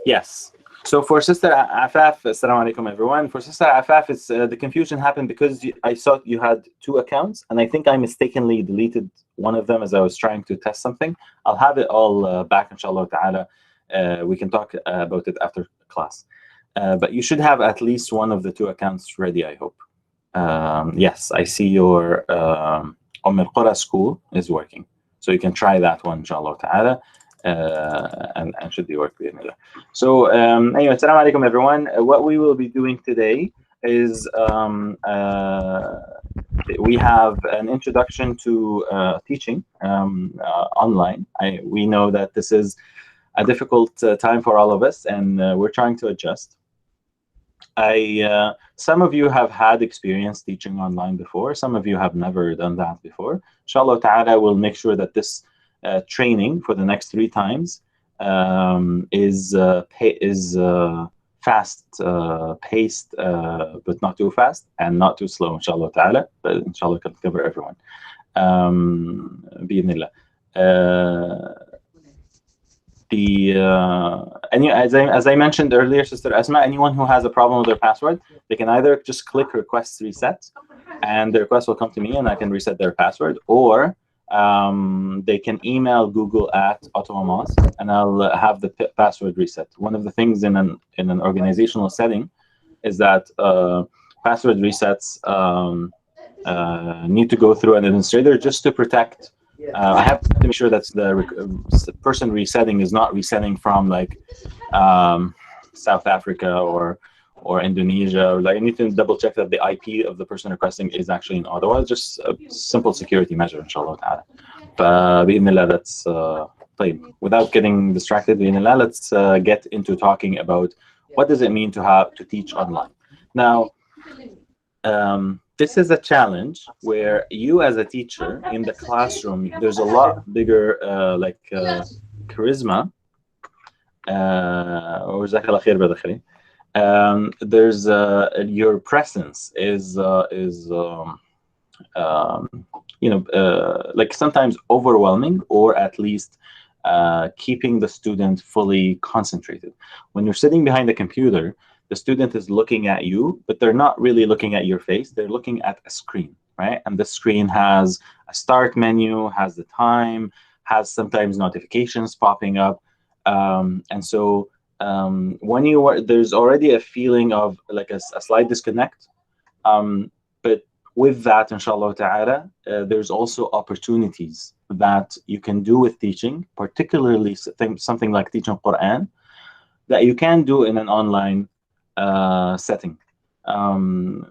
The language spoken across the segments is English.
Yes. So for Sister Afaf, Assalamu alaikum everyone. For Sister Afaf, it's the confusion happened because I saw you had two accounts, and I think I mistakenly deleted one of them as I was trying to test something. I'll have it all back, inshallah ta'ala. We can talk about it after class. But you should have at least one of the two accounts ready, I hope. Yes, I see your Qura school is working. So you can try that one, inshallah ta'ala. And should be working. So anyway, assalamu alaikum everyone. What we will be doing today is we have an introduction to teaching online. We know that this is a difficult time for all of us, and we're trying to adjust. Some of you have had experience teaching online before. Some of you have never done that before. Inshallah ta'ala, we'll make sure that this training for the next 3 times is fast paced, but not too fast and not too slow, inshallah ta'ala. But inshallah can cover everyone. Bi-idhnillah. As I mentioned earlier, Sister Asma, anyone who has a problem with their password, they can either just click request reset, and the request will come to me, and I can reset their password, or they can email Google at AutoMAS, and I'll have the password reset. One of the things in an organizational setting is that password resets need to go through an administrator just to protect. I have to make sure that the person resetting is not resetting from like South Africa or Indonesia. Like I need to double check that the IP of the person requesting is actually in Ottawa. Just a simple security measure, inshallah ta'ala. Bi-idhnillah, that's without getting distracted, bi-idhnillah, let's get into talking about what does it mean to teach online. Now, this is a challenge where you as a teacher in the classroom, there's a lot bigger charisma. There's your presence is like sometimes overwhelming, or at least keeping the student fully concentrated. When you're sitting behind a computer, the student is looking at you, but they're not really looking at your face. They're looking at a screen, right? And the screen has a start menu, has the time, has sometimes notifications popping up. And so when there's already a feeling of like a slight disconnect. But with that, inshallah ta'ala, there's also opportunities that you can do with teaching, particularly something like teaching Quran, that you can do in an online setting.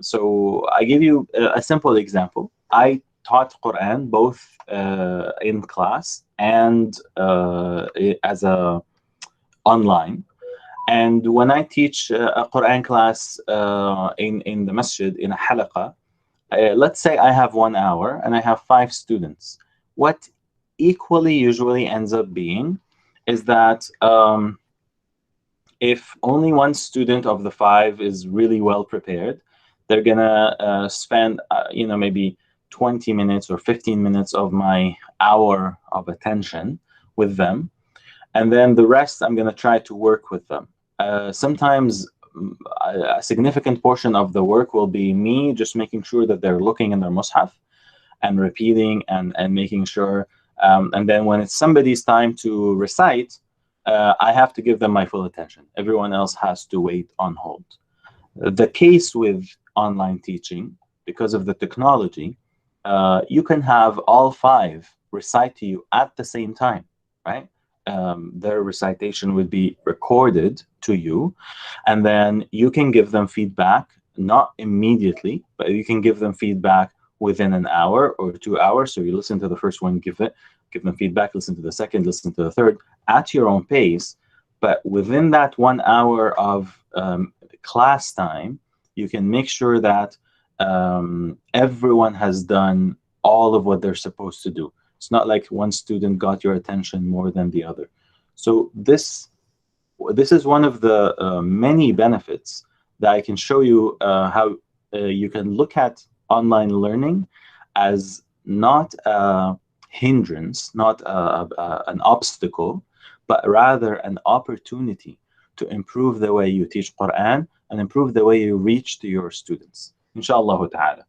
So I give you a simple example. I taught Quran both in class and as a online. And when I teach a Quran class in the masjid, in a halaqah, let's say I have 1 hour and I have 5 students. What equally usually ends up being is that if only one student of the 5 is really well prepared, they're gonna spend maybe 20 minutes or 15 minutes of my hour of attention with them, and then the rest I'm gonna try to work with them. Sometimes a significant portion of the work will be me just making sure that they're looking in their mushaf and repeating and making sure, and then when it's somebody's time to recite, I have to give them my full attention. Everyone else has to wait on hold. The case with online teaching, because of the technology, you can have all 5 recite to you at the same time, right? Their recitation would be recorded to you, and then you can give them feedback, not immediately, but you can give them feedback within an hour or 2 hours. So you listen to the first one, give them feedback, listen to the second, listen to the third, at your own pace. But within that 1 hour of class time, you can make sure that everyone has done all of what they're supposed to do. It's not like one student got your attention more than the other. So this is one of the many benefits that I can show you how you can look at online learning as not a hindrance, not an obstacle, but rather an opportunity to improve the way you teach Quran and improve the way you reach to your students, inshallah ta'ala.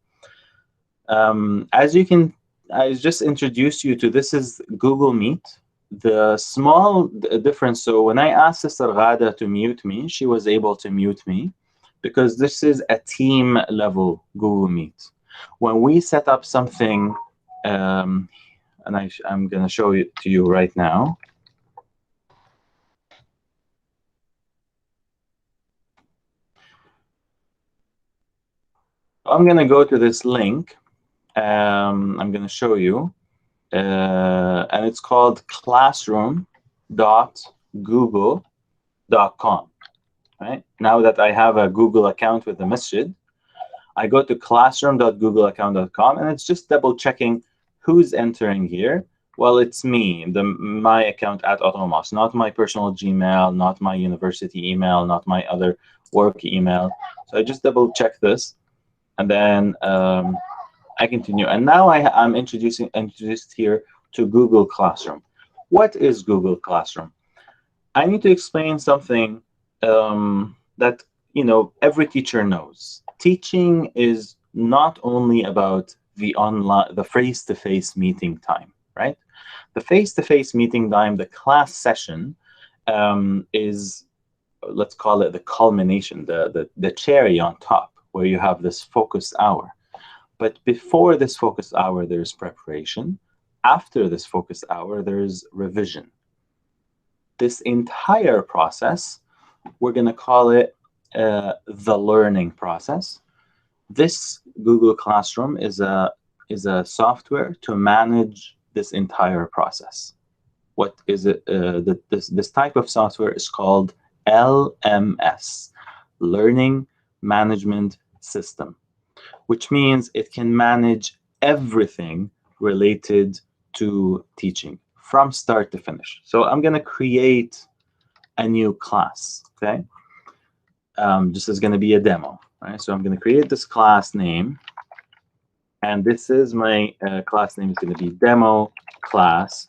As you can, I just introduced you to, this is Google Meet. The small difference, so when I asked Sister Ghada to mute me, she was able to mute me because this is a team level Google Meet. When we set up something, and I'm going to show it to you right now. I'm going to go to this link. I'm going to show you. And it's called classroom.google.com. Right? Now that I have a Google account with the masjid, I go to classroom.googleaccount.com, and it's just double checking who's entering here. Well, it's me, my account at Automos, not my personal Gmail, not my university email, not my other work email. So I just double check this, and then I continue. And now I'm introduced here to Google Classroom. What is Google Classroom? I need to explain something that every teacher knows. Teaching is not only about the face-to-face meeting time, right? The face-to-face meeting time, the class session, is, let's call it the culmination, the cherry on top, where you have this focused hour. But before this focused hour, there's preparation. After this focused hour, there's revision. This entire process, we're going to call it the learning process. This Google Classroom is a software to manage this entire process. What is it? This type of software is called LMS, Learning Management System, which means it can manage everything related to teaching from start to finish. So I'm going to create a new class, okay? This is going to be a demo, right? So I'm going to create this class name, and this is my class name is going to be demo class.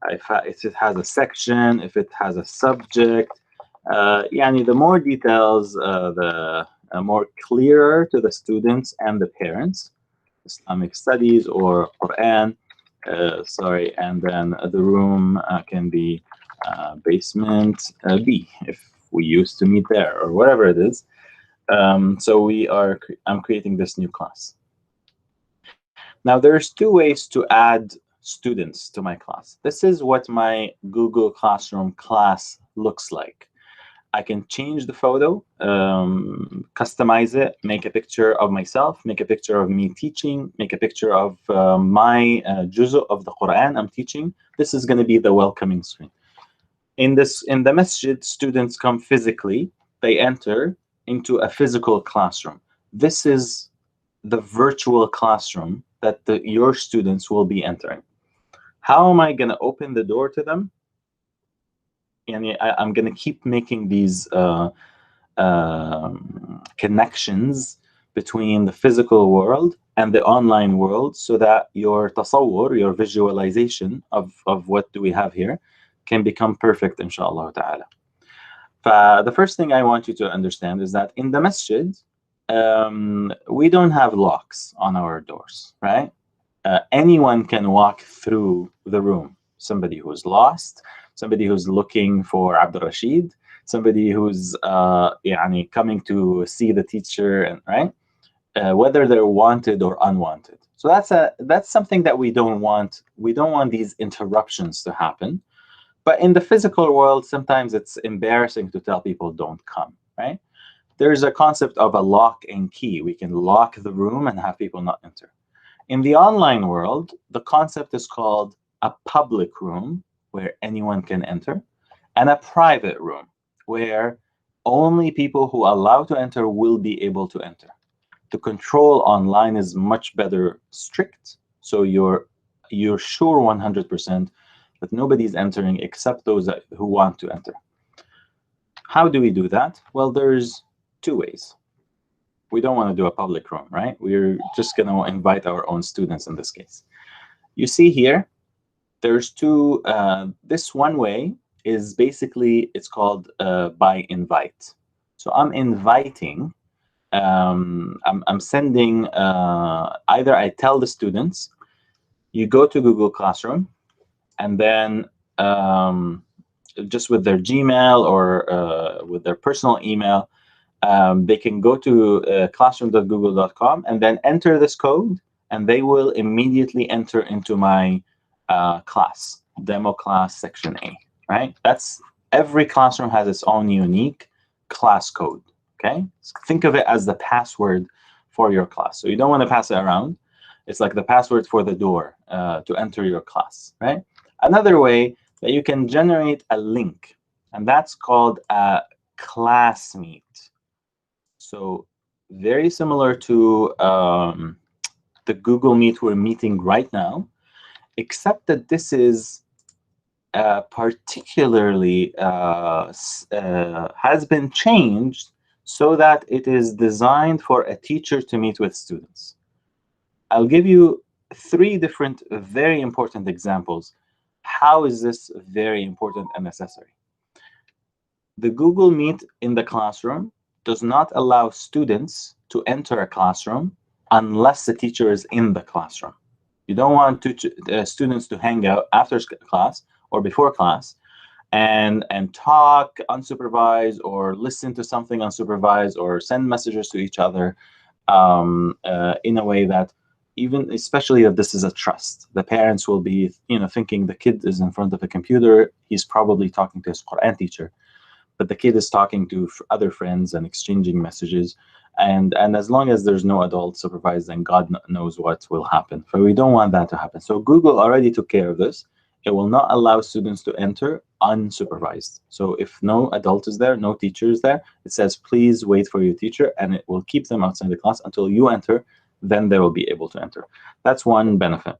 If it has a section, if it has a subject, the more details, the more clearer to the students and the parents. Islamic studies or Quran, and then the room can be basement B if we used to meet there, or whatever it is. So I'm creating this new class. Now there's two ways to add students to my class. This is what my Google Classroom class looks like. I can change the photo, customize it, make a picture of myself, make a picture of me teaching, make a picture of my juzu of the Quran I'm teaching. This is going to be the welcoming screen. In the masjid, students come physically. They enter into a physical classroom. This is the virtual classroom that your students will be entering. How am I going to open the door to them? And I'm going to keep making these connections between the physical world and the online world, so that your tasawwur, your visualization of what do we have here, can become perfect, inshallah ta'ala. The first thing I want you to understand is that in the masjid, we don't have locks on our doors, right? Anyone can walk through the room. Somebody who's lost, somebody who's looking for Abdul Rashid, somebody who's coming to see the teacher, and right, whether they're wanted or unwanted. So that's something that we don't want. We don't want these interruptions to happen. But in the physical world, sometimes it's embarrassing to tell people don't come, right? There's a concept of a lock and key. We can lock the room and have people not enter. In the online world, the concept is called a public room, where anyone can enter, and a private room, where only people who are allowed to enter will be able to enter. The control online is much better strict, so you're sure 100% that nobody's entering except those who want to enter. How do we do that? Well, there's two ways. We don't want to do a public room, right? We're just going to invite our own students in this case. You see here, there's two. This one way is basically, it's called by invite. So I'm inviting, I'm sending, either I tell the students, you go to Google Classroom, and then just with their Gmail or with their personal email, they can go to classroom.google.com and then enter this code, and they will immediately enter into my class, demo class section A, right? That's, every classroom has its own unique class code, okay? So think of it as the password for your class. So you don't want to pass it around. It's like the password for the door to enter your class, right? Another way that you can generate a link, and that's called a classmeet. So very similar to the Google Meet we're meeting right now, except that this is particularly has been changed so that it is designed for a teacher to meet with students. I'll give you 3 different very important examples. How is this very important and necessary? The Google Meet in the classroom does not allow students to enter a classroom unless the teacher is in the classroom. You don't want students to hang out after class or before class and talk unsupervised, or listen to something unsupervised, or send messages to each other in a way that, even especially if this is a trust, the parents will be thinking the kid is in front of a computer, he's probably talking to his Quran teacher, but the kid is talking to other friends and exchanging messages. And as long as there's no adult supervised, then God knows what will happen. So we don't want that to happen. So Google already took care of this. It will not allow students to enter unsupervised. So if no adult is there, no teacher is there, it says, please wait for your teacher, and it will keep them outside the class until you enter, then they will be able to enter. That's one benefit.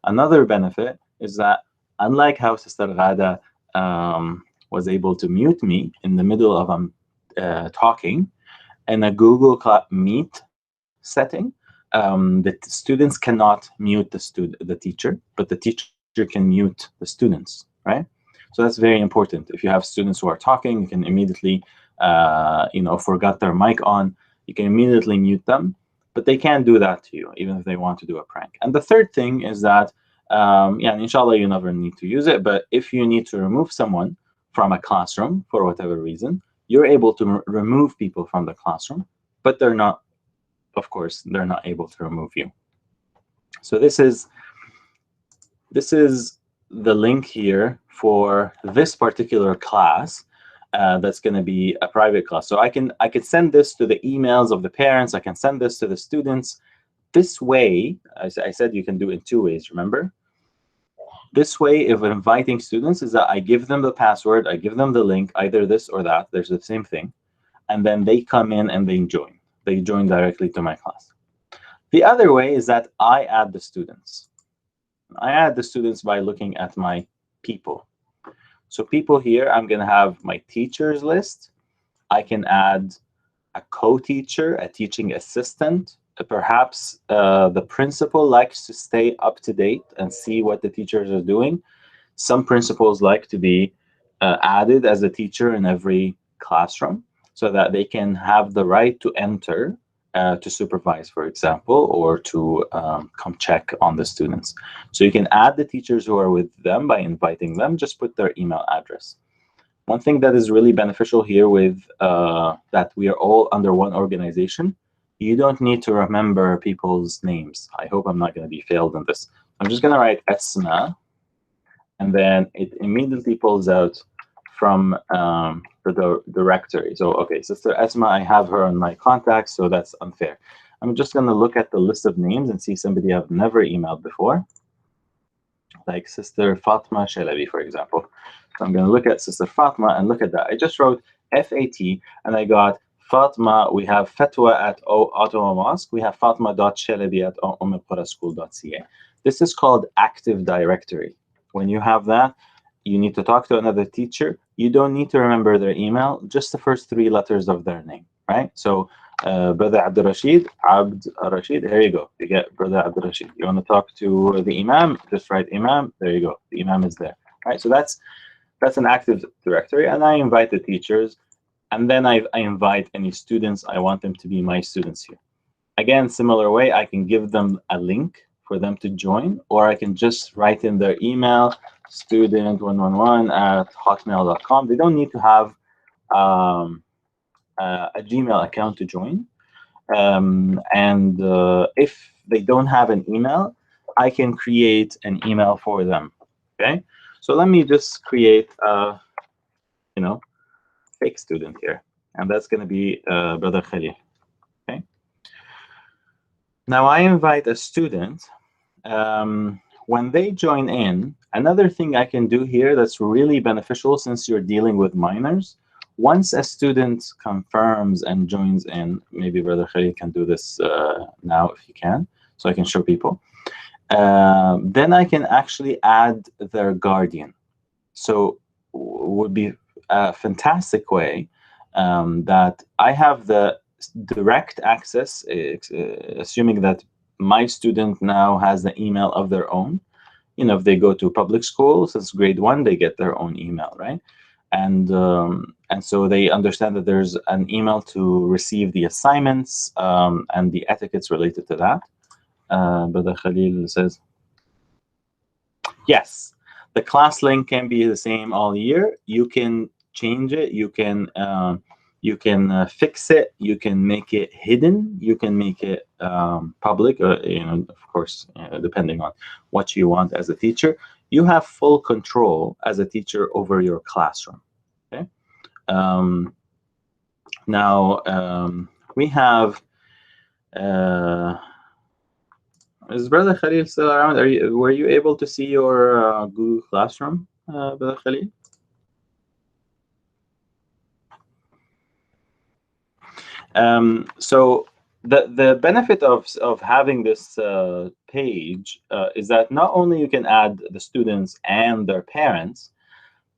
Another benefit is that, unlike how Sister Ghada was able to mute me in the middle of talking, in a Google Meet setting, the students cannot mute the teacher, but the teacher can mute the students, right? So that's very important. If you have students who are talking, you can immediately, forgot their mic on, you can immediately mute them, but they can't do that to you, even if they want to do a prank. And the third thing is that, inshallah, you never need to use it, but if you need to remove someone from a classroom for whatever reason, you're able to remove people from the classroom, but they're not able to remove you. So this is the link here for this particular class. That's going to be a private class. So I can send this to the emails of the parents. I can send this to the students. This way, I said you can do it in 2 ways, remember? This way of inviting students is that I give them the password, I give them the link, either this or that, there's the same thing, and then they come in and they join. They join directly to my class. The other way is that I add the students. I add the students by looking at my people. So people here, I'm going to have my teachers list. I can add a co-teacher, a teaching assistant. Perhaps the principal likes to stay up to date and see what the teachers are doing. Some principals like to be added as a teacher in every classroom so that they can have the right to enter to supervise, for example, or to come check on the students. So you can add the teachers who are with them by inviting them, just put their email address. One thing that is really beneficial here with that we are all under one organization, you don't need to remember people's names. I hope I'm not going to be failed in this. I'm just going to write Esma, and then it immediately pulls out from the directory. So, okay, Sister Esma, I have her on my contacts, so that's unfair. I'm just going to look at the list of names and see somebody I've never emailed before, like Sister Fatma Shalabi, for example. So I'm going to look at Sister Fatma and look at that. I just wrote FAT, and I got Fatma. We have Fatwa at Ottawa Mosque. We have Fatma.Shalabi at omaquraschool.ca. This is called Active Directory. When you have that, you need to talk to another teacher. You don't need to remember their email, just the first 3 letters of their name, right? So Brother Abdul Rashid, here you go. You get Brother Abdul Rashid. You want to talk to the Imam, just write Imam, there you go. The Imam is there, right? So that's That's an Active Directory, and I invite the teachers, and then I invite any students. I want them to be my students here. Again, similar way, I can give them a link for them to join, or I can just write in their email, student111@hotmail.com. They don't need to have a Gmail account to join. If they don't have an email, I can create an email for them. Okay, so let me just create a fake student here, and that's going to be Brother Khalil. Okay, now I invite a student. When they join in, another thing I can do here that's really beneficial, since you're dealing with minors, once a student confirms and joins in, maybe Brother Khalid can do this now if he can, so I can show people. Then I can actually add their guardian. So would be a fantastic way that I have the direct access, assuming that my student now has the email of their own. If they go to public school, since grade 1, they get their own email, right? And so they understand that there's an email to receive the assignments and the etiquettes related to that. Brother Khalil says, yes, the class link can be the same all year. You can change it. You can fix it. You can make it hidden. You can make it public. Of course, depending on what you want as a teacher. You have full control as a teacher over your classroom. Okay. Now we have. Is Brother Khalil still around? Were you able to see your Google Classroom, Brother Khalil? So the benefit of having this page is that not only you can add the students and their parents,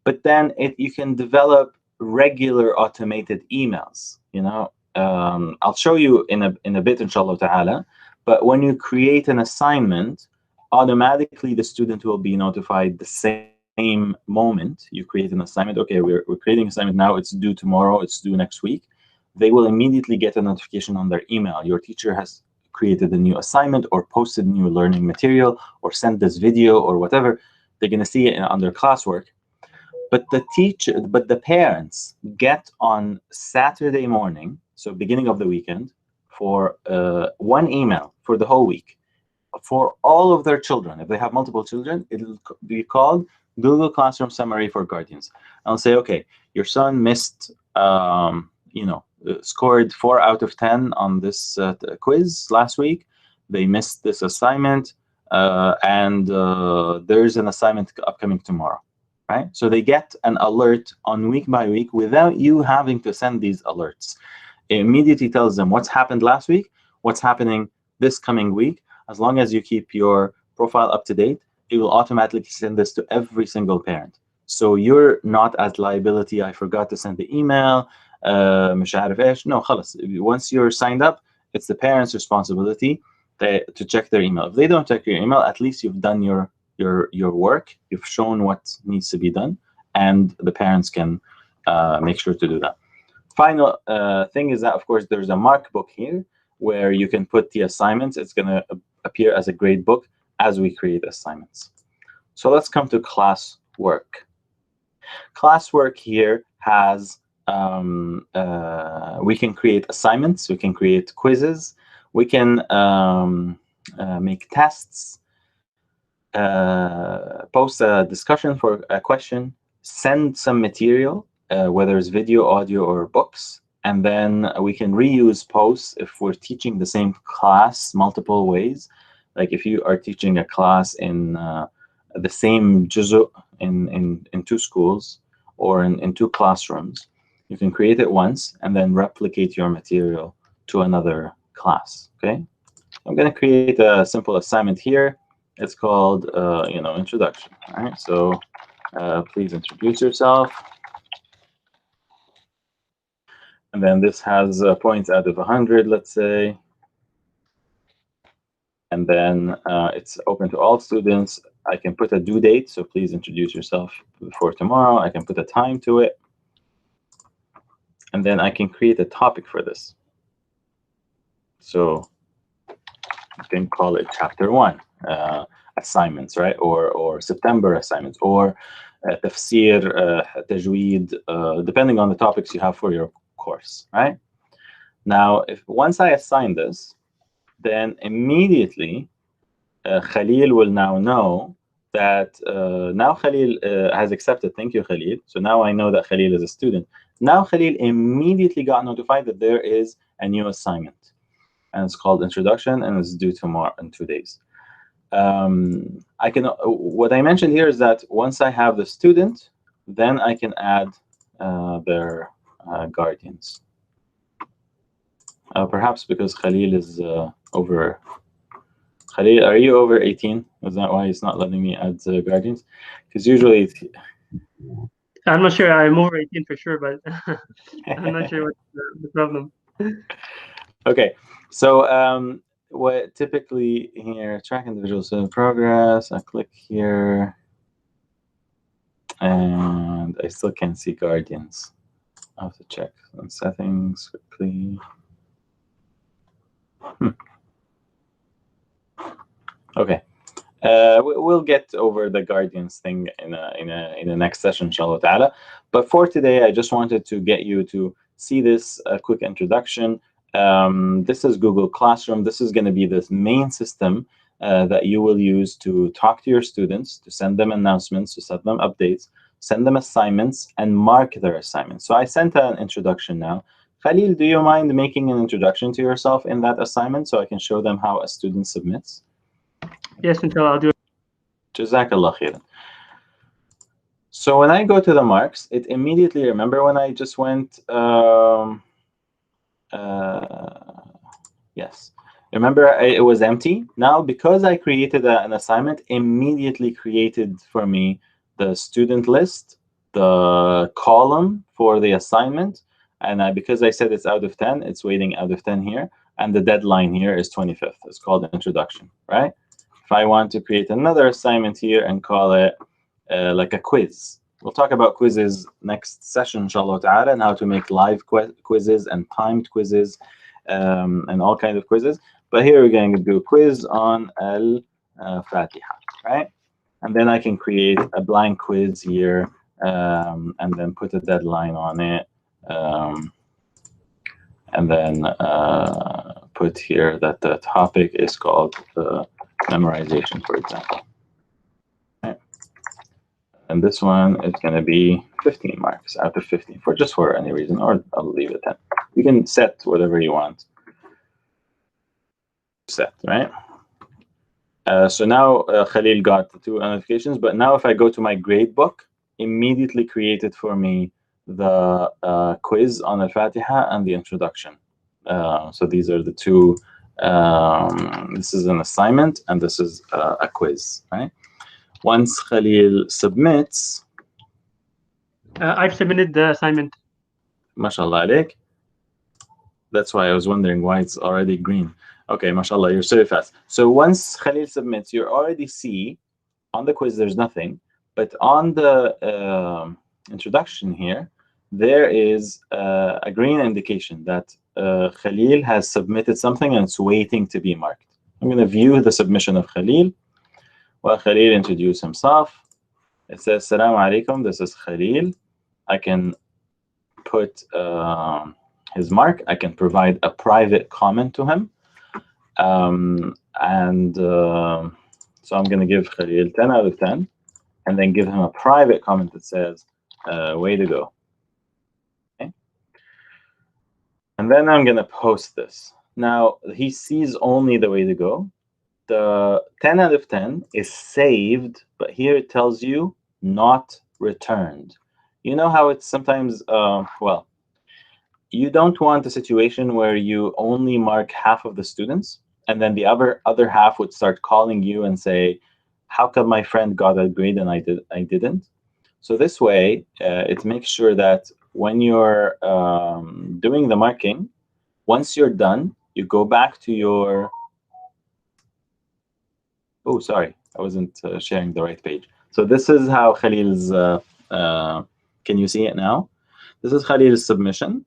but then you can develop regular automated emails. I'll show you in a bit, inshallah ta'ala. But when you create an assignment, automatically the student will be notified the same moment you create an assignment. Okay, we're creating an assignment now. It's due tomorrow. It's due next week. They will immediately get a notification on their email. Your teacher has created a new assignment or posted new learning material or sent this video or whatever. They're going to see it on their classwork. But the parents get on Saturday morning, so beginning of the weekend, for one email for the whole week for all of their children. If they have multiple children, it'll be called Google Classroom Summary for Guardians. I'll say, okay, your son missed, scored 4 out of 10 on this quiz last week. They missed this assignment, and there's an assignment upcoming tomorrow. Right? So they get an alert on week by week without you having to send these alerts. It immediately tells them what's happened last week, what's happening this coming week. As long as you keep your profile up to date, it will automatically send this to every single parent. So you're not at liability. I forgot to send the email. مش عارف إيش. No, خلاص. Once you're signed up, it's the parents' responsibility to check their email. If they don't check your email, at least you've done your work. You've shown what needs to be done, and the parents can make sure to do that. Final thing is that, of course, there's a mark book here where you can put the assignments. It's going to appear as a grade book as we create assignments. So let's come to classwork. Classwork here has we can create assignments, we can create quizzes, we can make tests, post a discussion for a question, send some material, whether it's video, audio, or books, and then we can reuse posts if we're teaching the same class multiple ways. Like if you are teaching a class in the same juzu in 2 schools or in 2 classrooms, you can create it once and then replicate your material to another class. Okay, I'm going to create a simple assignment here. It's called, introduction. All right, so please introduce yourself. And then this has points out of 100, let's say. And then it's open to all students. I can put a due date, so please introduce yourself before tomorrow. I can put a time to it. And then I can create a topic for this. So you can call it chapter 1, assignments, right? Or September assignments, or tafsir, tajweed, depending on the topics you have for your course, right? Now, once I assign this, then immediately Khalil will now know that now Khalil has accepted. Thank you, Khalil. So now I know that Khalil is a student. Now Khalil immediately got notified that there is a new assignment, and it's called Introduction, and it's due tomorrow in 2 days. I can. What I mentioned here is that once I have the student, then I can add their guardians. Perhaps because Khalil is over. Khalil, are you over 18? Is that why it's not letting me add guardians? Because usually, I'm not sure. I'm over 18 for sure, but I'm not sure what's the problem. Okay, so what typically here, track individual student progress. I click here, and I still can't see guardians. I have to check on settings quickly. Okay, we'll get over the guardians thing in the next session, inshallah ta'ala. But for today, I just wanted to get you to see this quick introduction. This is Google Classroom. This is going to be the main system that you will use to talk to your students, to send them announcements, to send them updates, send them assignments, and mark their assignments. So I sent an introduction now. Khalil, do you mind making an introduction to yourself in that assignment so I can show them how a student submits? Yes, inshallah, I'll do it. Jazakallah khairan. So when I go to the marks, it immediately, remember when I just went, yes. Remember it was empty? Now, because I created an assignment, immediately created for me the student list, the column for the assignment, and because I said it's out of 10, it's waiting out of 10 here, and the deadline here is 25th. It's called introduction, right? If I want to create another assignment here and call it like a quiz, we'll talk about quizzes next session, inshallah ta'ala, and how to make live quizzes and timed quizzes and all kinds of quizzes. But here we're going to do a quiz on Al-Fatiha, right? And then I can create a blank quiz here and then put a deadline on it. And then put here that the topic is called memorization, for example. Okay. And this one is going to be 15 marks out of 15 for any reason, or I'll leave it 10. You can set whatever you want. Set, right? So now Khalil got the 2 notifications, but now if I go to my grade book, immediately created for me the quiz on Al-Fatiha and the introduction. So these are the 2. This is an assignment and this is a quiz, right? Once Khalil submits, I've submitted the assignment. mashallah alayk. That's why I was wondering why it's already green. Okay, mashallah, you're so fast. So once Khalil submits, you already see on the quiz there's nothing, but on the introduction here, there is a green indication that Khalil has submitted something and it's waiting to be marked. I'm going to view the submission of Khalil. Well, Khalil introduced himself. It says, Assalamu alaikum, this is Khalil. I can put his mark. I can provide a private comment to him. So I'm going to give Khalil 10 out of 10 and then give him a private comment that says, way to go. Okay. And then I'm going to post this. Now, he sees only the way to go. The 10 out of 10 is saved, but here it tells you not returned. You know how it's sometimes, well, you don't want a situation where you only mark half of the students, and then the other half would start calling you and say, how come my friend got a grade and I didn't? So this way, it makes sure that when you're doing the marking, once you're done, you go back to your, oh, sorry, sharing the right page. So this is how Khalil's. Can you see it now? This is Khalil's submission,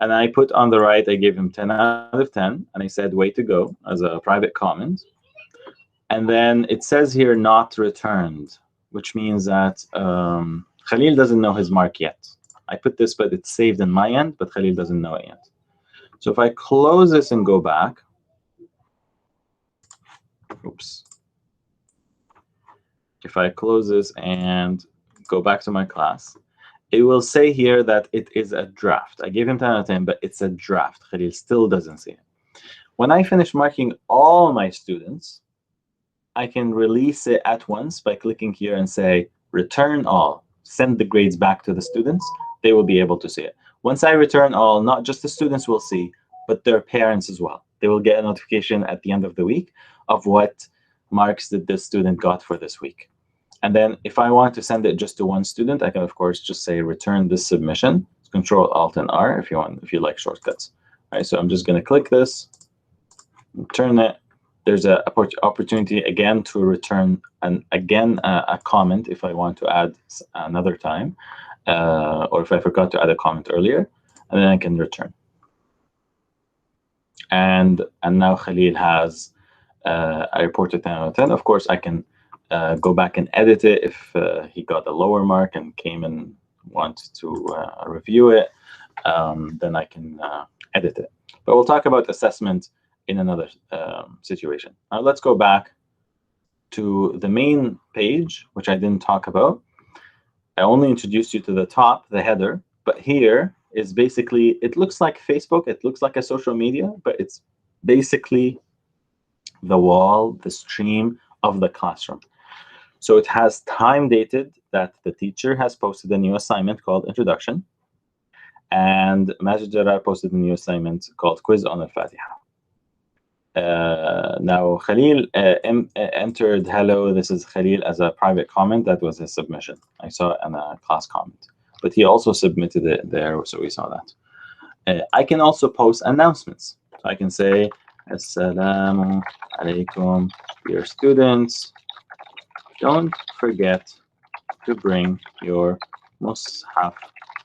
and I put on the right. I gave him 10 out of 10, and I said "way to go" as a private comment. And then it says here "not returned," which means that Khalil doesn't know his mark yet. I put this, but it's saved in my end, but Khalil doesn't know it yet. So if I close this and go back, oops. If I close this and go back to my class, it will say here that it is a draft. I gave him 10 out of 10, but it's a draft. Khalil still doesn't see it. When I finish marking all my students, I can release it at once by clicking here and say, return all. Send the grades back to the students. They will be able to see it. Once I return all, not just the students will see, but their parents as well. They will get a notification at the end of the week of what marks that this student got for this week. And then if I want to send it just to one student, I can, of course, just say return this submission. Control Alt and R if you like shortcuts. All right, so I'm just going to click this, return it. There's an opportunity again to return a comment if I want to add another time, or if I forgot to add a comment earlier, and then I can return. And now Khalil has I reported 10 out of 10. Of course, I can go back and edit it if he got a lower mark and came and wanted to review it. Then I can edit it. But we'll talk about assessment in another situation. Now let's go back to the main page, which I didn't talk about. I only introduced you to the top, the header, but here is basically, it looks like Facebook, it looks like a social media, but it's basically the wall, the stream of the classroom. So it has time dated that the teacher has posted a new assignment called Introduction, and Majid Jarrar posted a new assignment called Quiz on Al-Fatiha. Now Khalil entered hello, this is Khalil as a private comment. That was his submission. I saw it in a class comment, but he also submitted it there, so we saw that. I can also post announcements. So I can say, Assalamu alaikum, dear students. Don't forget to bring your mushaf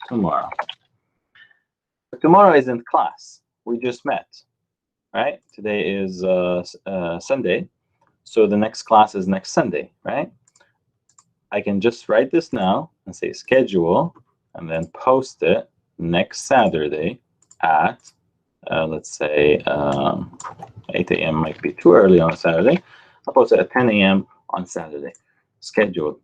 tomorrow. But tomorrow isn't class. We just met. Right? Today is Sunday, so the next class is next Sunday, right? I can just write this now and say schedule, and then post it next Saturday at, let's say, 8 a.m. might be too early on a Saturday. I'll post it at 10 a.m. on Saturday, scheduled.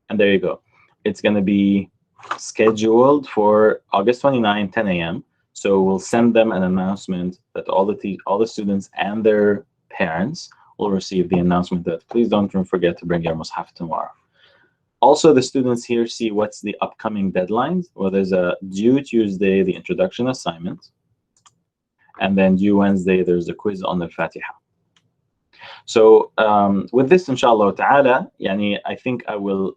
And there you go. It's going to be scheduled for August 29, 10 a.m. So we'll send them an announcement that all the students and their parents will receive the announcement that please don't forget to bring your mushaf tomorrow. Also, the students here see what's the upcoming deadlines. Well, there's a due Tuesday, the introduction assignment, and then due Wednesday, there's a quiz on the Fatiha. So with this, inshallah ta'ala, I think I will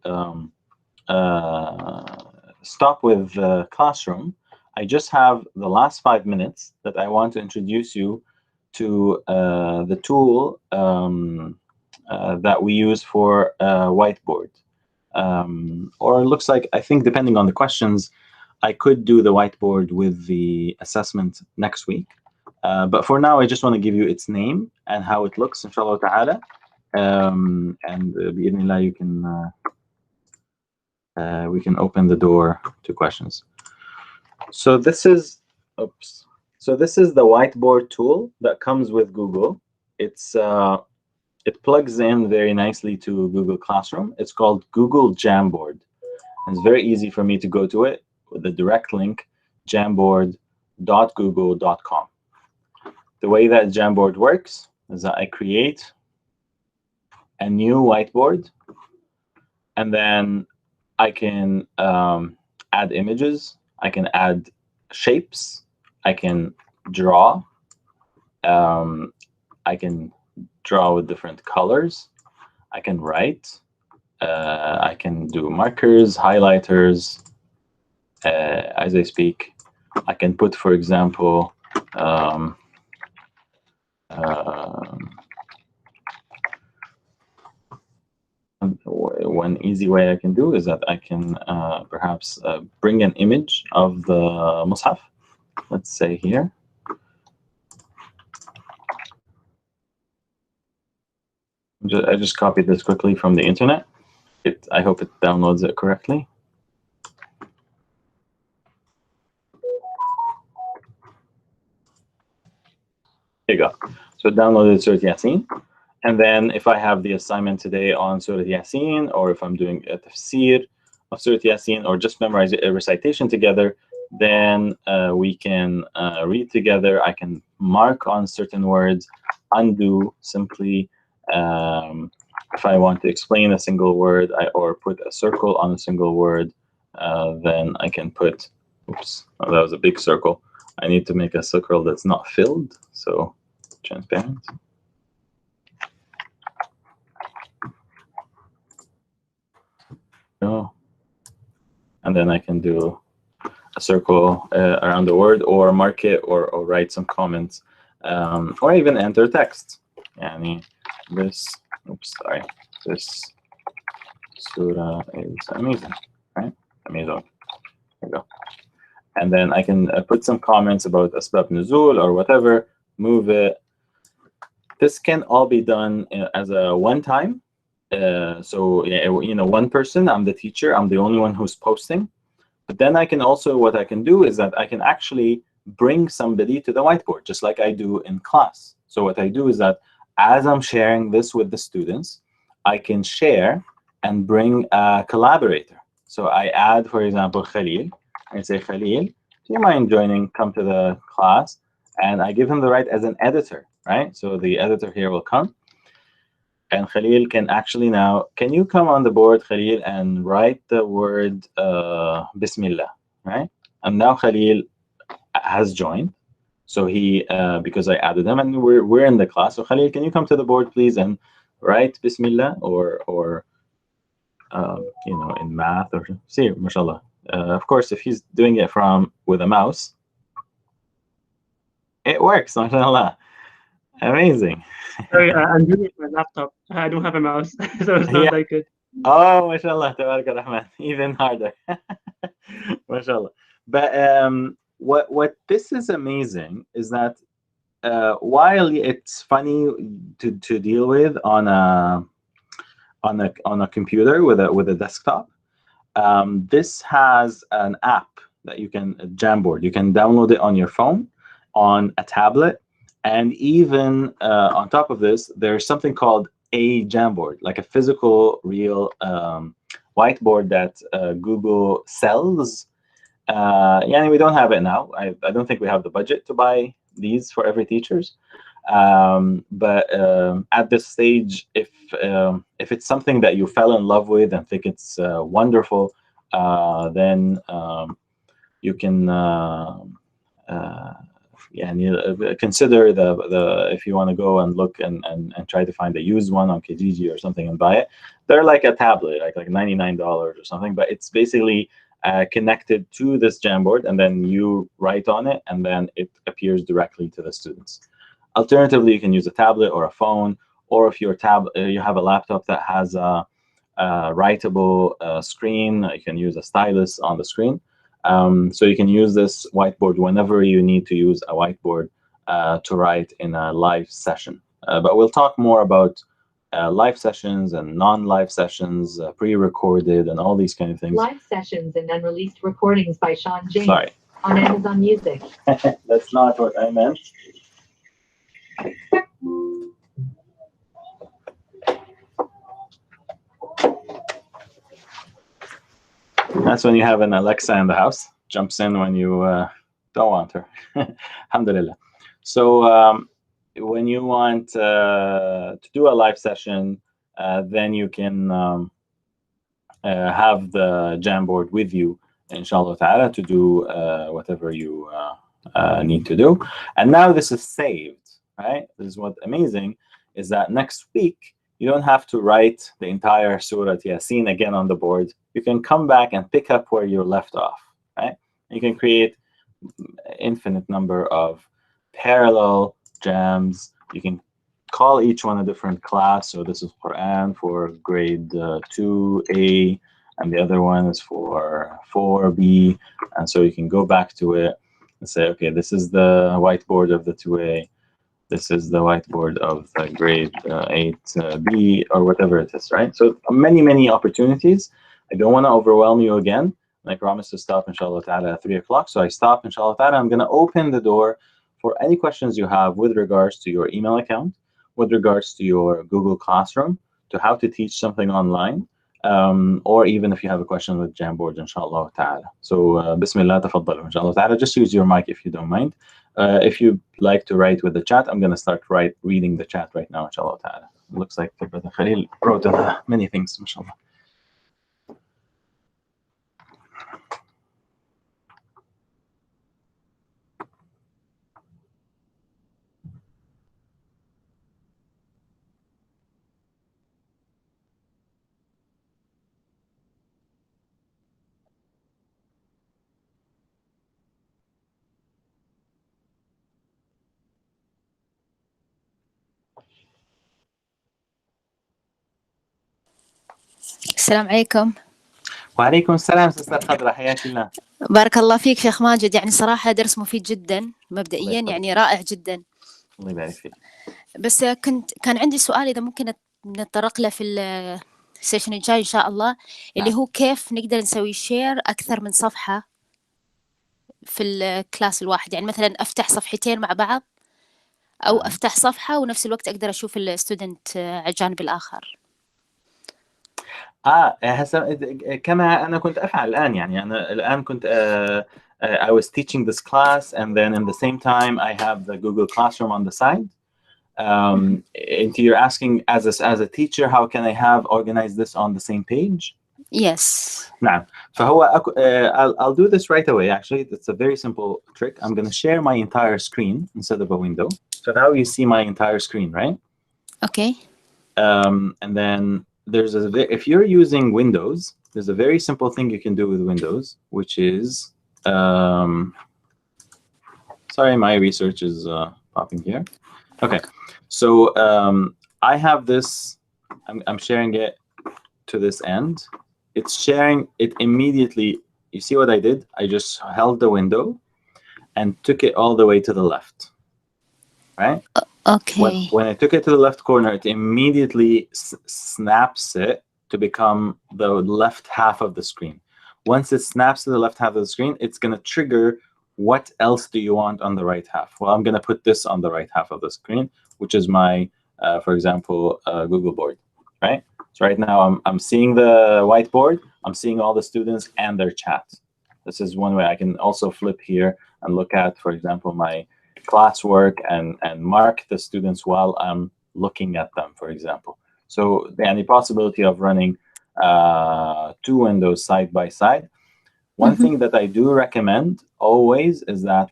stop with the classroom. I just have the last 5 minutes that I want to introduce you to the tool that we use for whiteboard. Or it looks like, I think depending on the questions, I could do the whiteboard with the assessment next week. But for now, I just want to give you its name and how it looks, inshallah ta'ala. And bi'idhnillah, you can we can open the door to questions. So this is, So this is the whiteboard tool that comes with Google. It's it plugs in very nicely to Google Classroom. It's called Google Jamboard. It's very easy for me to go to it with the direct link, jamboard.google.com. The way that Jamboard works is that I create a new whiteboard, and then I can add images, I can add shapes, I can draw, I can draw with different colors, I can write, I can do markers, highlighters as I speak. I can put, for example, an easy way I can do is that I can perhaps bring an image of the Mus'haf. Let's say here. I just copied this quickly from the internet. I hope it downloads it correctly. Here you go. So it downloaded Surat Yasin. And then if I have the assignment today on Surat Yasin, or if I'm doing a tafsir of Surat Yasin, or just memorize a recitation together, then we can read together. I can mark on certain words, undo simply. If I want to explain a single word or put a circle on a single word, then I can put, oops, oh, that was a big circle. I need to make a circle that's not filled, so transparent. Oh. And then I can do a circle around the word, or mark it, or write some comments, or even enter text. Yani this, oops, sorry, this surah is amazing, right? Amazing. There you go. And then I can put some comments about asbab nuzul or whatever, move it. This can all be done as a one-time. So, you know, one person, I'm the teacher, I'm the only one who's posting. But then I can also, what I can do is that I can actually bring somebody to the whiteboard, just like I do in class. So what I do is that as I'm sharing this with the students, I can share and bring a collaborator. So I add, for example, Khalil, and say, Khalil, do you mind joining, come to the class? And I give him the right as an editor, right? So the editor here will come. And Khalil can actually now, can you come on the board, Khalil, and write the word Bismillah, right? And now Khalil has joined. So he, because I added him, and we're in the class. So Khalil, can you come to the board, please, and write Bismillah, or you know, in math, or see, mashallah. Of course, if he's doing it with a mouse, it works, mashallah. Amazing. Sorry, I'm doing it with my laptop. I don't have a mouse, so it's not that good. Oh, mashallah, tabarak rahman, even harder. Mashallah. But what this is amazing is that while it's funny to deal with on a computer with a desktop, this has an app that you can, Jamboard. You can download it on your phone, on a tablet, and even on top of this, there's something called a Jamboard, like a physical, real whiteboard that Google sells. Yeah, we don't have it now. I don't think we have the budget to buy these for every teachers. But at this stage, if it's something that you fell in love with and think it's wonderful, then you can consider the if you want to go and look and try to find a used one on Kijiji or something and buy it. They're like a tablet, like $99 or something, but it's basically connected to this Jamboard, and then you write on it, and then it appears directly to the students. Alternatively, you can use a tablet or a phone, or if you have a laptop that has a writable screen, you can use a stylus on the screen. So you can use this whiteboard whenever you need to use a whiteboard to write in a live session. But we'll talk more about live sessions and non-live sessions, pre-recorded, and all these kind of things. Live sessions and unreleased recordings by Sean James. Sorry. On Amazon Music. That's not what I meant. That's when you have an Alexa in the house, jumps in when you don't want her. Alhamdulillah. So when you want to do a live session, then you can have the Jamboard with you, inshallah ta'ala, to do whatever you need to do. And now this is saved, right? This is what's amazing, is that next week, you don't have to write the entire Surah Yasin again on the board. You can come back and pick up where you left off, right? You can create infinite number of parallel jams. You can call each one a different class. So this is Quran for grade 2A, and the other one is for 4B. And so you can go back to it and say, okay, this is the whiteboard of the 2A. This is the whiteboard of the grade 8B, or whatever it is, right? So many, many opportunities. I don't want to overwhelm you again. I promised to stop, inshallah ta'ala, at 3 o'clock. So I stop, inshallah ta'ala. I'm going to open the door for any questions you have with regards to your email account, with regards to your Google Classroom, to how to teach something online, or even if you have a question with Jamboard, inshallah ta'ala. So bismillah, tafaddalu, inshallah ta'ala. Just use your mic if you don't mind. If you like to write with the chat, I'm going to start reading the chat right now, inshallah ta'ala. Looks like Brother Khalil wrote many things, inshallah. السلام عليكم. وعليكم السلام سستر خضرة، حياك الله. بارك الله فيك شيخ ماجد، يعني صراحة درس مفيد جدا مبدئيا، الله يعني رائع جدا. الله يبارك فيك. بس كان عندي سؤال إذا ممكن نتطرق له في السيشن الجاي إن شاء الله، اللي هو كيف نقدر نسوي شير أكثر من صفحة في الكلاس الواحد. يعني مثلا أفتح صفحتين مع بعض، أو أفتح صفحة ونفس الوقت أقدر أشوف الستودنت على الجانب الآخر. هسه كما أنا كنت أفعل الآن. يعني أنا الآن كنت I was teaching this class, and then in the same time I have the Google Classroom on the side. And you're asking as a teacher, how can I have organized this on the same page? Yes. نعم. فهو I'll do this right away. Actually, it's a very simple trick. I'm going to share my entire screen instead of a window. So now you see my entire screen, right? Okay. And then if you're using Windows, there's a very simple thing you can do with Windows, which is sorry, my research is popping here. Okay, so I have this. I'm sharing it to this end. It's sharing it immediately. You see what I did? I just held the window and took it all the way to the left, right? Okay. When I took it to the left corner, it immediately snaps it to become the left half of the screen. Once it snaps to the left half of the screen, it's going to trigger what else do you want on the right half. Well, I'm going to put this on the right half of the screen, which is my, for example, Google board, right? So right now I'm seeing the whiteboard, I'm seeing all the students and their chat. This is one way. I can also flip here and look at, for example, my classwork and mark the students while I'm looking at them, for example. So the possibility of running two windows side by side. One thing that I do recommend always is that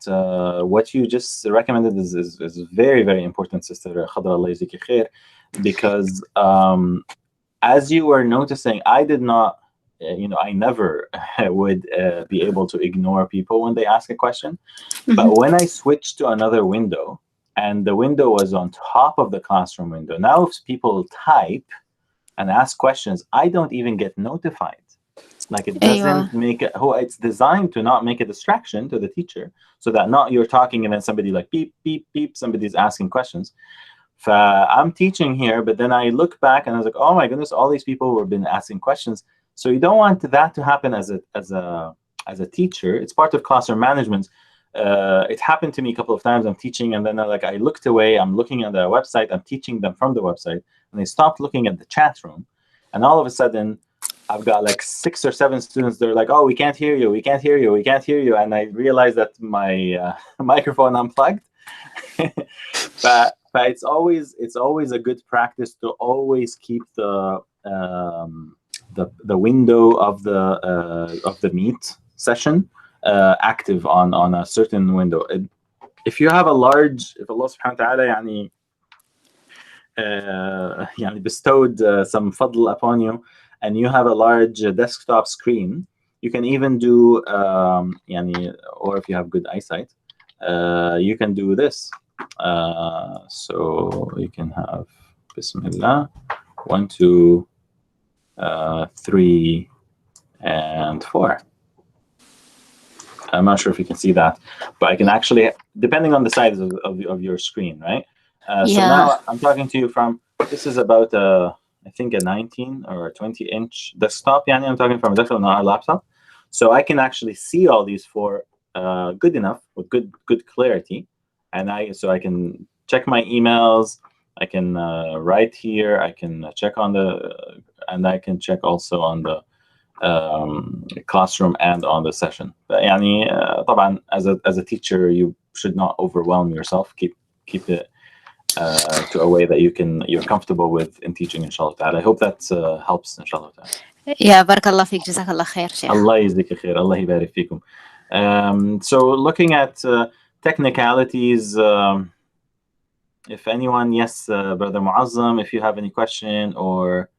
what you just recommended is very, very important, Sister Khadra, Allah yajziki khair, because as you were noticing, I did not, I never would be able to ignore people when they ask a question. But when I switched to another window, and the window was on top of the classroom window, now if people type and ask questions, I don't even get notified. Like it doesn't make it, it's designed to not make a distraction to the teacher, so that not you're talking and then somebody like beep, beep, beep, somebody's asking questions. I'm teaching here, but then I look back and I was like, oh my goodness, all these people who have been asking questions. So you don't want that to happen as a teacher. It's part of classroom management. It happened to me a couple of times. I'm teaching, and then I looked away. I'm looking at the website. I'm teaching them from the website, and they stopped looking at the chat room. And all of a sudden, I've got like 6 or 7 students. They're like, "Oh, we can't hear you. We can't hear you. We can't hear you." And I realized that my microphone unplugged. But it's always a good practice to always keep the window of the Meet session active on a certain window. If you have a large, if Allah subhanahu wa ta'ala يعني bestowed some fadl upon you, and you have a large desktop screen, you can even do or if you have good eyesight, you can do this. So you can have Bismillah, 1, 2, 3, and 4. I'm not sure if you can see that, but I can actually, depending on the size of your screen, right? So now I'm talking to you from, this is about I think a 19 or a 20-inch desktop. Yani I'm talking from our laptop, so I can actually see all these 4 good enough with good clarity, and I can check my emails. I can write here. I can check on and I can check also on the classroom and on the session. يعني طبعا as a teacher you should not overwhelm yourself. Keep it to a way that you're comfortable with in teaching, inshallah ta'ala. I hope that helps, inshallah ta'ala. يا بارك الله فيك جزاك الله خير شيخ. الله يجزيك خير. الله يبارك فيكم. So looking at technicalities, if anyone, yes, Brother Muazzam, if you have any question, or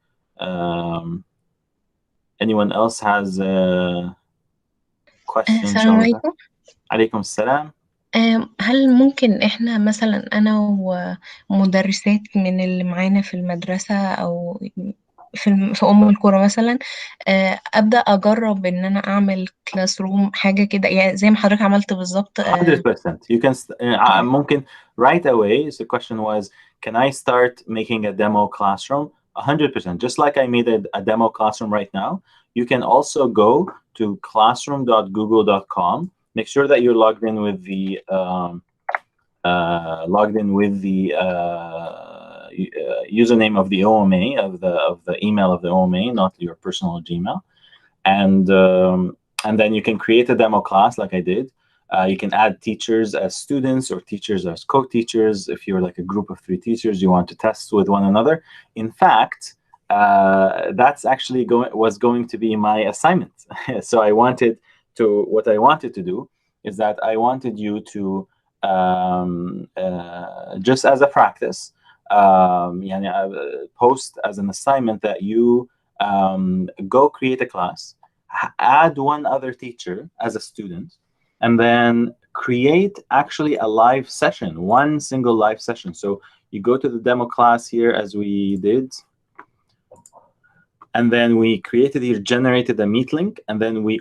anyone else has a question. السلام عليكم. عليكم السلام. هل ممكن احنا مثلا انا ومدرسات من اللي معانا في المدرسة او في القرى مثلا ابدا اجرب ان انا اعمل كلاس روم حاجة كده يعني زي ما حضرتك عملت بالظبط 100%. You can ممكن right away. So the question was, can I start making a demo classroom? 100%. Just like I made a demo classroom right now, you can also go to classroom.google.com. Make sure that you're logged in with the username of the OMA, of the email of the OMA, not your personal Gmail, and then you can create a demo class like I did. You can add teachers as students or teachers as co-teachers. If you're like a group of 3 teachers, you want to test with one another. In fact, that's actually was going to be my assignment. So what I wanted to do is that I wanted you to just as a practice, post as an assignment that you go create a class, add one other teacher as a student, and then create actually a live session, one single live session. So you go to the demo class here as we did, and then we generated a meet link, and then we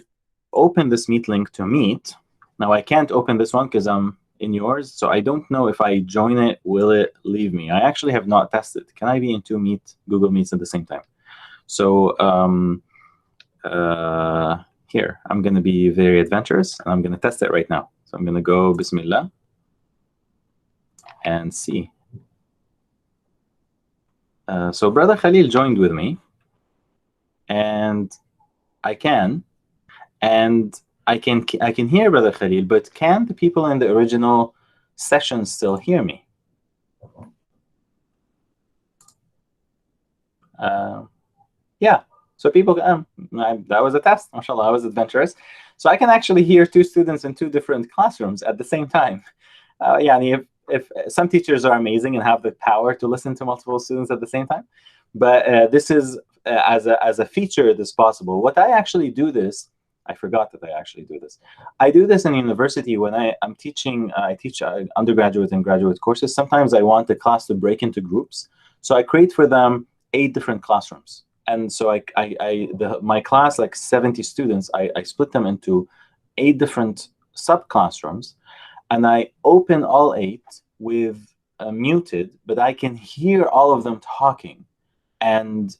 open this meet link to Meet. Now I can't open this one because I'm in yours, so I don't know if I join it, will it leave me? I actually have not tested. Can I be in 2 Google Meets at the same time? So here, I'm going to be very adventurous, and I'm going to test it right now. So I'm going to go Bismillah and see. So Brother Khalil joined with me, and I can hear Brother Khalil, but can the people in the original session still hear me? Yeah. So people, that was a test, mashallah, I was adventurous. So I can actually hear 2 students in 2 different classrooms at the same time. If some teachers are amazing and have the power to listen to multiple students at the same time, but this is, as a feature, this possible. What I actually do this, I forgot that I actually do this. I do this in university when I'm teaching. I teach undergraduate and graduate courses. Sometimes I want the class to break into groups, so I create for them 8 different classrooms. And so my class, like 70 students, I split them into 8 different sub classrooms, and I open all 8 with muted, but I can hear all of them talking. And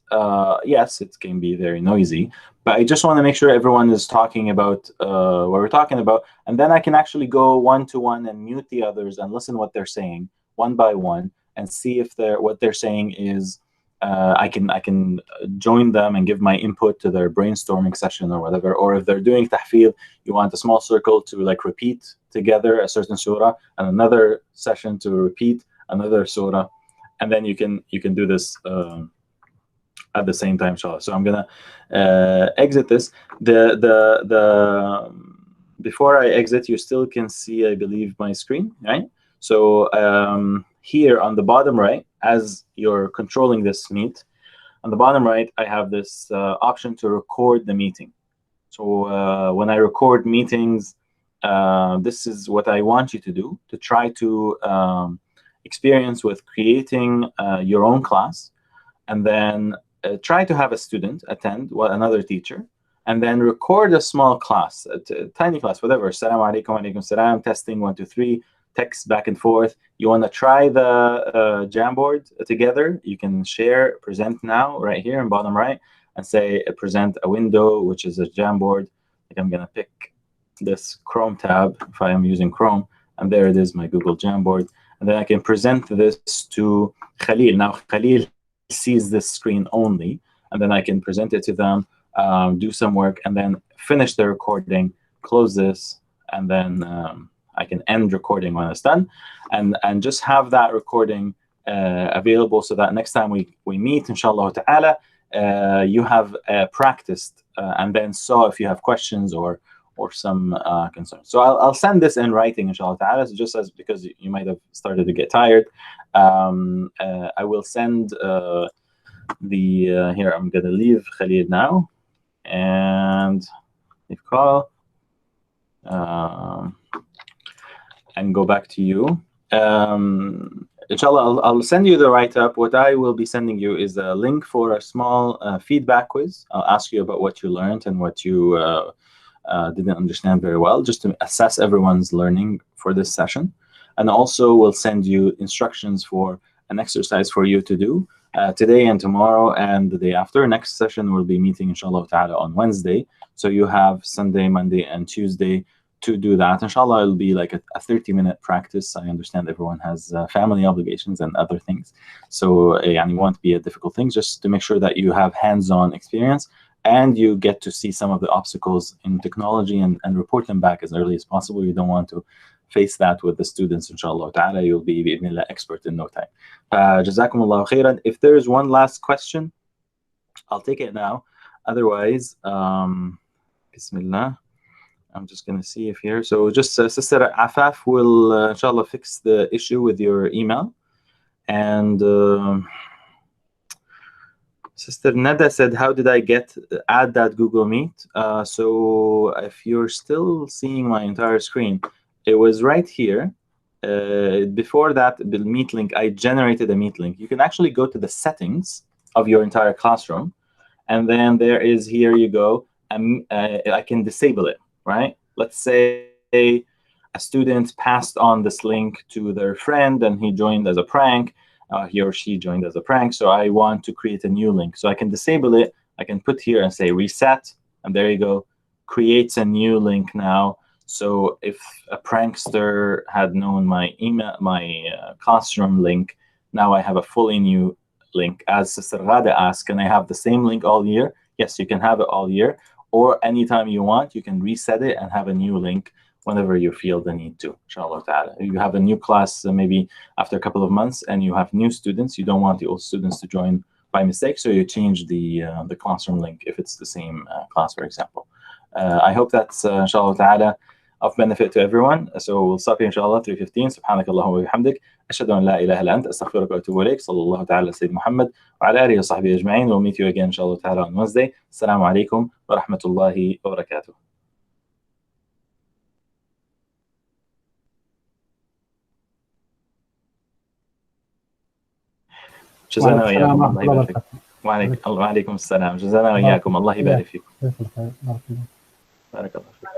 yes, it can be very noisy, but I just want to make sure everyone is talking about what we're talking about. And then I can actually go one-to-one and mute the others and listen what they're saying one by one and see if what they're saying is, I can join them and give my input to their brainstorming session or whatever. Or if they're doing tahfidh, you want a small circle to like repeat together a certain surah, and another session to repeat another surah. And then you can do this at the same time, inshallah. So I'm gonna exit this. Before I exit, you still can see, I believe, my screen, right? So here on the bottom right, as you're controlling this meet, on the bottom right, I have this option to record the meeting. So when I record meetings, this is what I want you to do, to try to experience with creating your own class, and then try to have a student attend another teacher, and then record a small class, a tiny class, whatever. Assalamu alaikum, alaikum salam, testing 1, 2, 3, text back and forth. You want to try the Jamboard together? You can share, present now, right here in bottom right, and say present a window, which is a Jamboard. Like I'm gonna pick this Chrome tab if I am using Chrome, and there it is, my Google Jamboard. And then I can present this to Khalil. Now Khalil sees this screen only, and then I can present it to them, do some work, and then finish the recording, close this, and then I can end recording when it's done, and just have that recording available so that next time we meet, inshallah ta'ala, you have practiced and then saw if you have questions or some concerns. So I'll send this in writing, inshallah ta'ala, so just as because you might have started to get tired. I will send here, I'm going to leave Khalid now and leave call and go back to you. Inshallah, I'll send you the write-up. What I will be sending you is a link for a small feedback quiz. I'll ask you about what you learned and what you didn't understand very well, just to assess everyone's learning for this session. And also we'll send you instructions for an exercise for you to do today and tomorrow and the day after. Next session we'll be meeting, inshallah ta'ala, on Wednesday. So you have Sunday, Monday, and Tuesday to do that. Inshallah, it'll be like a 30-minute practice. I understand everyone has family obligations and other things. So it won't be a difficult thing, just to make sure that you have hands-on experience and you get to see some of the obstacles in technology and report them back as early as possible. You don't want to face that with the students, inshallah ta'ala. You'll be bi'idhnillah expert in no time. Jazakumullahu khairan. If there is one last question, I'll take it now. Otherwise, Bismillah. I'm just going to see if here. So just Sister Afaf will, inshallah, fix the issue with your email. And Sister Nada said, how did I add that Google Meet? So if you're still seeing my entire screen, it was right here. Before that, the Meet link, I generated a Meet link. You can actually go to the settings of your entire classroom. And then there is, here you go, I can disable it, right? Let's say a student passed on this link to their friend and he joined as a prank. He or she joined as a prank. So I want to create a new link. So I can disable it. I can put here and say reset. And there you go. Creates a new link now. So if a prankster had known my email, my classroom link, now I have a fully new link. As Sister Ghada asked, can I have the same link all year? Yes, you can have it all year. Or anytime you want, you can reset it and have a new link whenever you feel the need to, inshallah ta'ala. You have a new class maybe after a couple of months and you have new students. You don't want the old students to join by mistake, so you change the classroom link if it's the same class, for example. I hope that's, inshallah ta'ala, of benefit to everyone. So we'll stop here, inshallah, 3:15. سبحانك اللهم وبحمدك أشهد أن لا إله إلا أنت أستغفرك وأتوب إليك. صلى الله تعالى سيد محمد وعلى آله وصحبه أجمعين. We'll meet you again, inshallah ta'ala, on Wednesday. Assalamu alaikum wa rahmatullahi wa barakatuh. جزانا وإياكم الله يبارك فيك. وعليكم السلام. جزانا وإياكم الله يبارك فيك. بارك الله فيك.